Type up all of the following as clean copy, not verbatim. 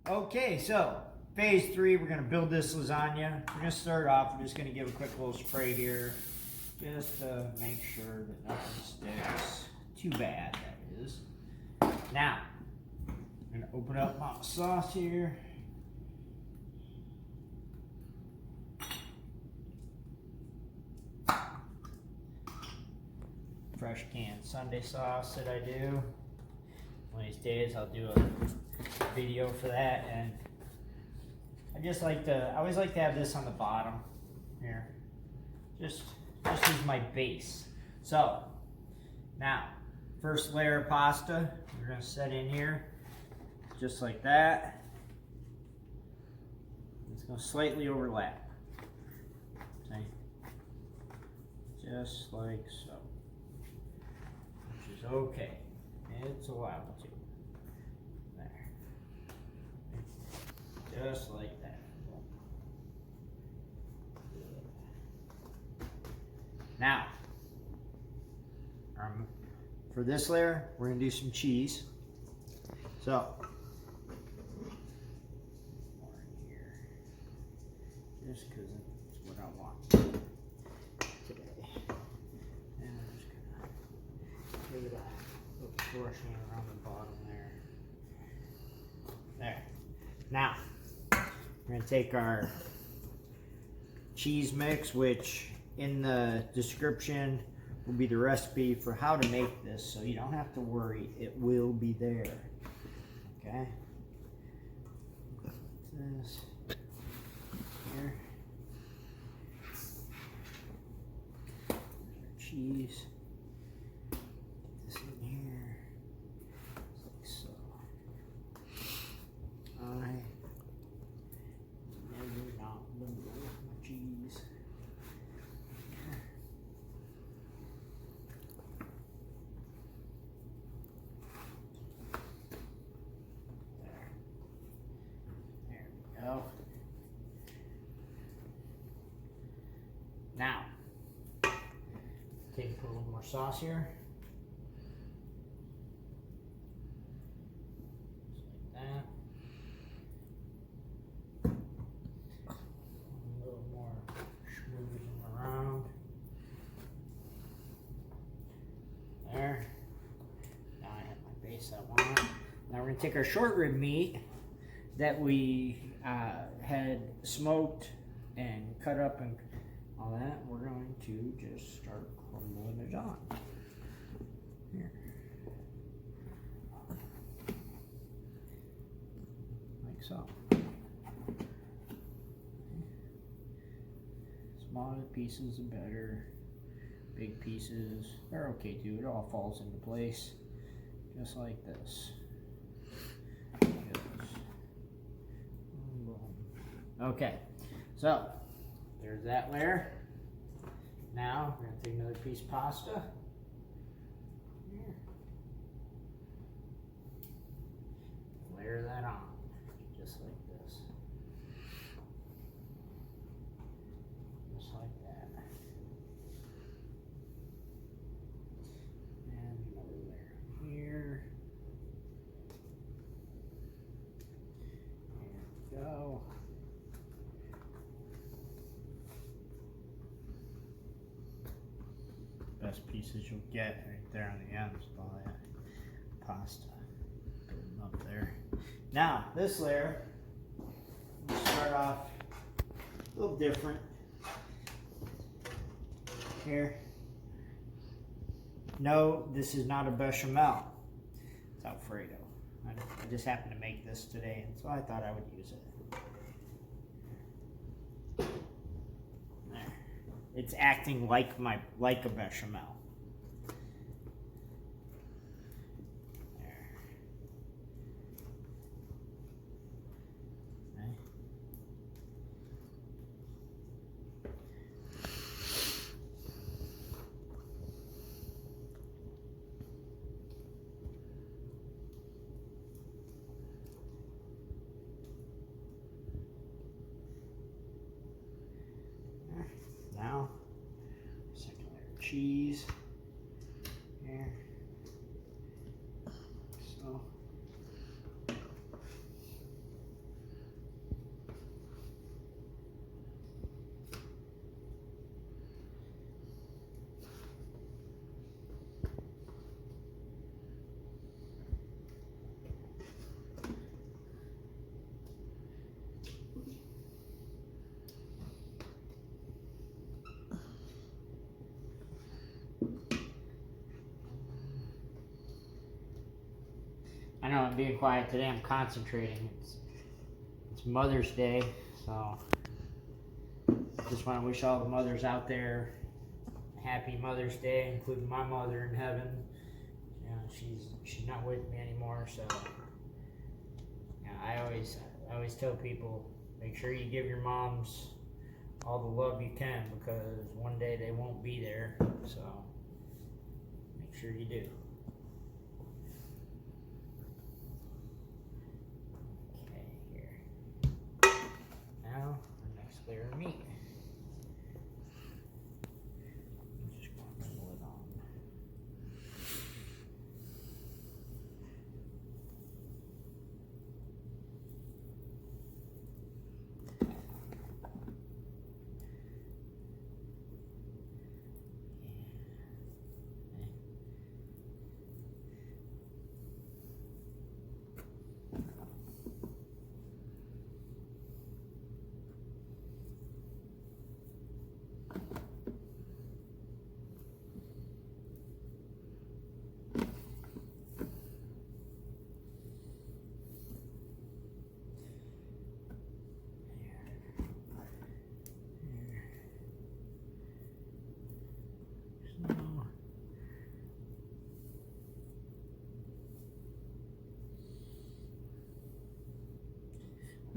Okay, so phase 3, we're going to build this lasagna. We're going to start off, we're just going to give a quick little spray here, just to make sure that nothing sticks. Too bad, that is. Now, I'm going to open up my sauce here. Fresh canned Sunday sauce that I do. One of these days I'll do a video for that, and I always like to have this on the bottom here. Just as my base. So now, first layer of pasta we're gonna set in here, just like that. It's gonna slightly overlap. Okay. Just like so. Which is okay. It's allowed to. There. Just like that. Now, for this layer, we're going to do some cheese. So, more in here. Just because it's what I want today. And I'm just going to give it a little portion around the bottom there. There. Now, we're going to take our cheese mix, which in the description will be the recipe for how to make this, so you don't have to worry, it will be there. Okay? This here. Cheese. This in here. Just like so. I never not liberal with my cheese. Now, put a little more sauce here. Just like that. A little more schmoozing around. There. Now I have my base I want. Now we're going to take our short rib meat that we had smoked and cut up and all that. We're going to just start crumbling it on. Here. Like so. Smaller pieces are better. Big pieces are okay too. It all falls into place. Just like this. Okay, so there's that layer. Now we're going to take another piece of pasta. Here. Layer that on, just like this. Just like that. And another layer here. There we go. Best pieces you'll get right there on the ends of all that pasta. Put them up there. Now, this layer, we'll start off a little different. Here. No, this is not a bechamel. It's Alfredo. I just happened to make this today, and so I thought I would use it. It's acting like a bechamel. There. Okay. Now, second layer of cheese here. So, I know I'm being quiet today. I'm concentrating. It's Mother's Day, so just want to wish all the mothers out there happy Mother's Day, including my mother in heaven. You know, she's not with me anymore, so you know, I always tell people, make sure you give your moms all the love you can, because one day they won't be there. So make sure you do. Okay, here. Now, the next layer of meat. Just going to pull it on.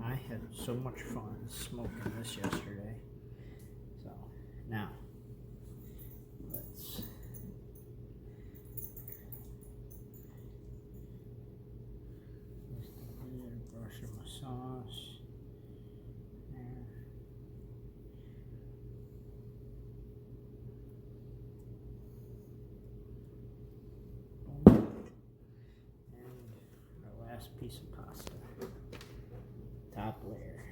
I had so much fun smoking this yesterday. So now let's brush in my sauce. There. Boom. And our last piece of pasta. Top layer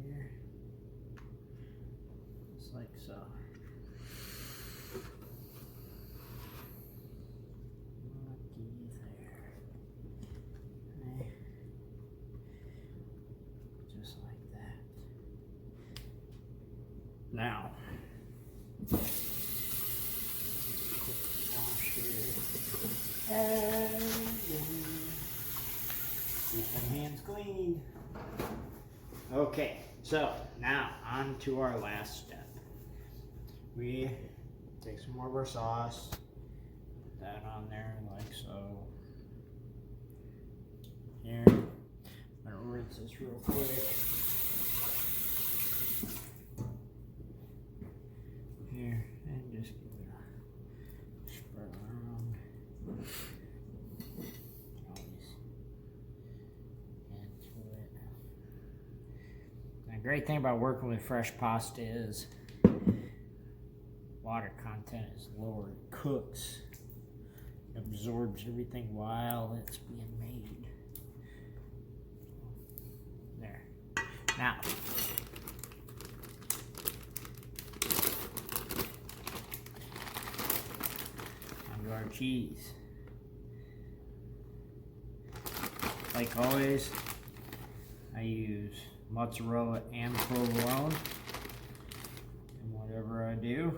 here, just like so. Lucky there. Okay. Just like that. Now, wash here. And keep them hands clean. Okay, so now on to our last step. We take some more of our sauce, put that on there like so. Here, I'm gonna rinse this real quick. Here, and just give it a spread around. The great thing about working with fresh pasta is water content is lower. It cooks, it absorbs everything while it's being made. There. Now, onto our cheese. Like always, I use mozzarella and provolone and whatever I do.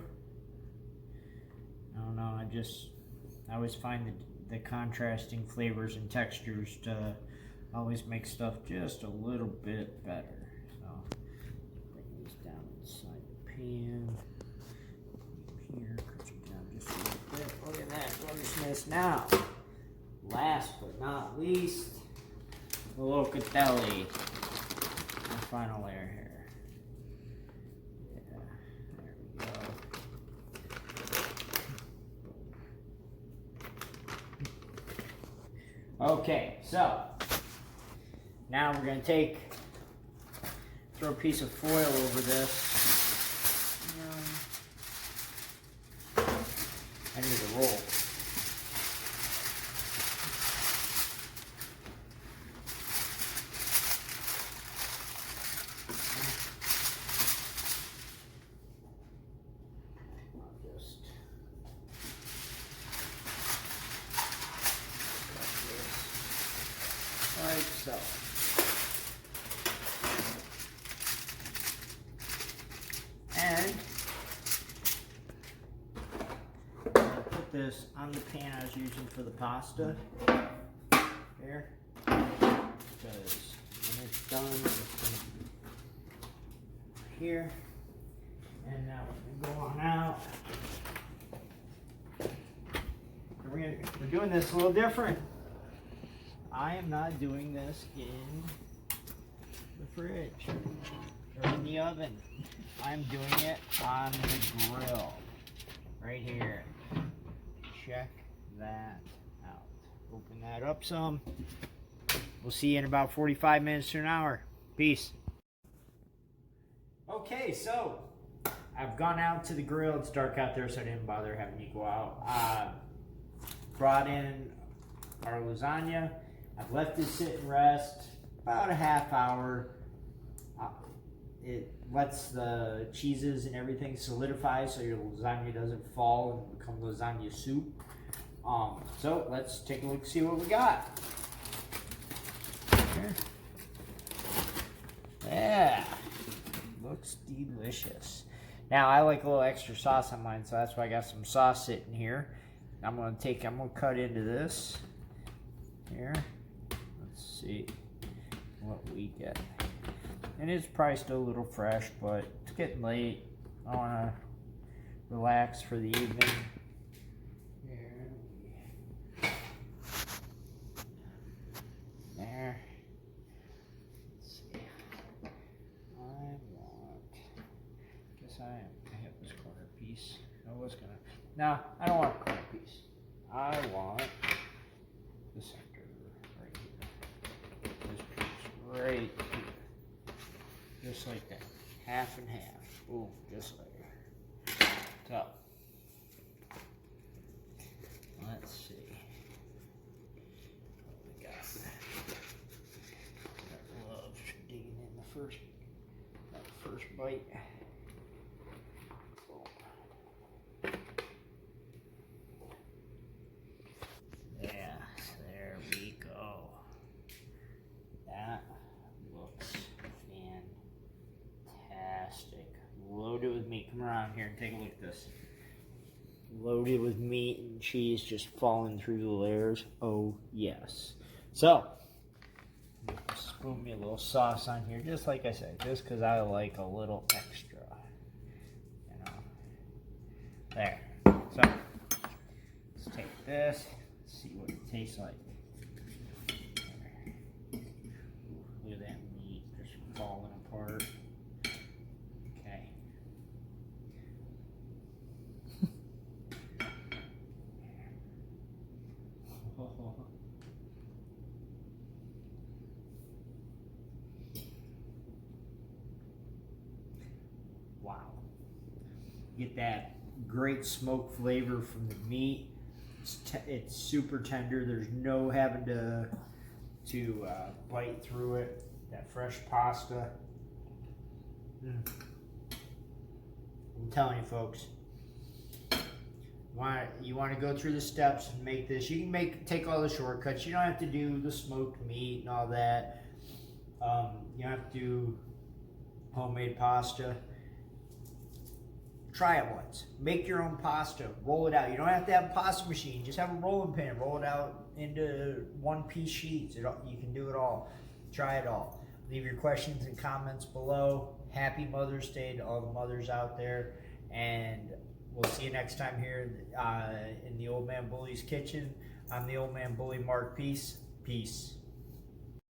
I don't know, I always find the contrasting flavors and textures to always make stuff just a little bit better. So bring these down inside the pan. Here, cut it down just a little bit. Look at that gorgeousness. Now, last but not least, the locatelli. Final layer here. Yeah, there we go. Okay, so now we're going to throw a piece of foil over this. I need a roll. Like so. And I'm going to put this on the pan I was using for the pasta. because when it's done, it's going to be here. And now we're going to go on out. We're doing this a little different. I am not doing this in the fridge or in the oven. I'm doing it on the grill right here. Check that out. Open that up some. We'll see you in about 45 minutes to an hour. Peace. Okay, so I've gone out to the grill. It's dark out there, so I didn't bother having you go out. Brought in our lasagna. I've left it sit and rest about a half hour. It lets the cheeses and everything solidify so your lasagna doesn't fall and become lasagna soup. So let's take a look and see what we got. Here. Yeah, looks delicious. Now I like a little extra sauce on mine, so that's why I got some sauce sitting here. I'm gonna cut into this here. Let's see what we get. And it's probably still a little fresh, but it's getting late. I wanna relax for the evening. There. Let's see. I have this corner piece. No, I don't want a corner piece. I want the center right here. This piece right here. Just like that. Half and half. Boom, just like that. So, let's see what we got. I love digging in that first bite. Loaded with meat. Come around here and take a look at this. Loaded with meat and cheese just falling through the layers. Oh, yes. So, spoon me a little sauce on here, just like I said, just because I like a little extra. You know. There. So, let's take this. Let's see what it tastes like. Look at that meat just falling apart. Wow. Get that great smoke flavor from the meat. It's super tender. There's no having to bite through it. That fresh pasta. I'm telling you, folks. You want to go through the steps and make this. You can take all the shortcuts. You don't have to do the smoked meat and all that. You don't have to do homemade pasta. Try it once. Make your own pasta. Roll it out. You don't have to have a pasta machine. Just have a rolling pin. Roll it out into one-piece sheets. You can do it all. Try it all. Leave your questions and comments below. Happy Mother's Day to all the mothers out there. And we'll see you next time here in the Old Man Bully's kitchen. I'm the Old Man Bully, Mark. Peace.